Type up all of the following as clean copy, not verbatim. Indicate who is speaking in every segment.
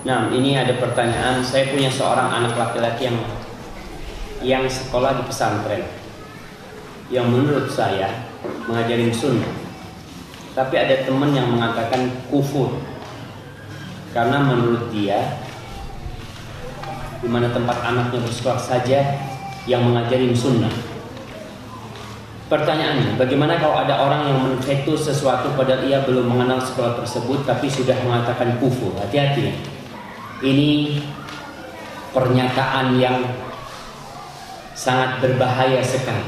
Speaker 1: Nah, ini ada pertanyaan. Saya punya seorang anak laki-laki yang sekolah di pesantren, yang menurut saya mengajarin sunnah. Tapi ada teman yang mengatakan kufur, karena menurut dia di mana tempat anaknya bersekolah saja yang mengajarin sunnah. Pertanyaannya, bagaimana kalau ada orang yang menveto sesuatu padahal ia belum mengenal sekolah tersebut tapi sudah mengatakan kufur? Hati-hati. Ini pernyataan yang sangat berbahaya sekali.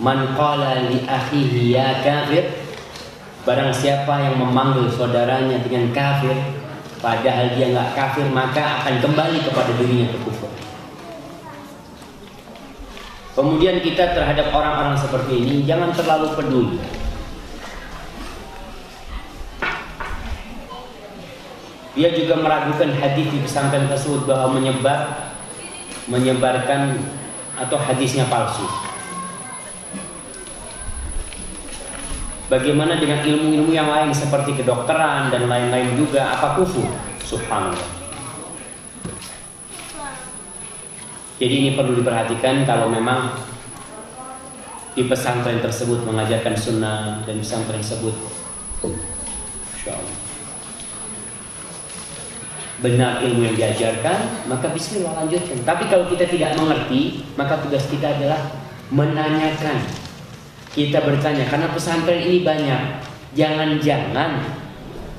Speaker 1: Man qala li akhihi ya kafir, barang siapa yang memanggil saudaranya dengan kafir padahal dia nggak kafir, maka akan kembali kepada dirinya berkufur. Kemudian kita terhadap orang-orang seperti ini jangan terlalu peduli. Dia juga meragukan hadis di pesantren tersebut bahwa menyebarkan atau hadisnya palsu. Bagaimana dengan ilmu-ilmu yang lain seperti kedokteran dan lain-lain juga? Apa kufur? Subhanallah. Jadi ini perlu diperhatikan kalau memang di pesantren tersebut mengajarkan sunnah dan pesantren tersebut insyaallah benar ilmu yang diajarkan, maka bismillah lanjutkan. Tapi kalau kita tidak mengerti, maka tugas kita adalah menanyakan. Kita bertanya, karena pesantren ini banyak. Jangan-jangan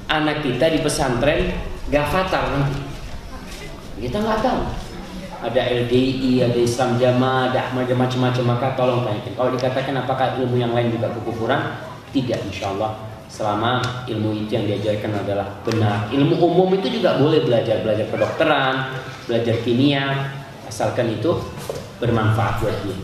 Speaker 1: anak kita di pesantren gak fatar nanti. Kita nggak tahu. Ada LDI, ada Islam Jamaah, ada Ahmad macam-macam, maka tolong tanyakan. Kalau dikatakan apakah ilmu yang lain juga kekufuran? Tidak, insya Allah. Selama ilmu itu yang diajarkan adalah benar. Ilmu umum itu juga boleh belajar kedokteran, belajar kimia, asalkan itu bermanfaat buat dia.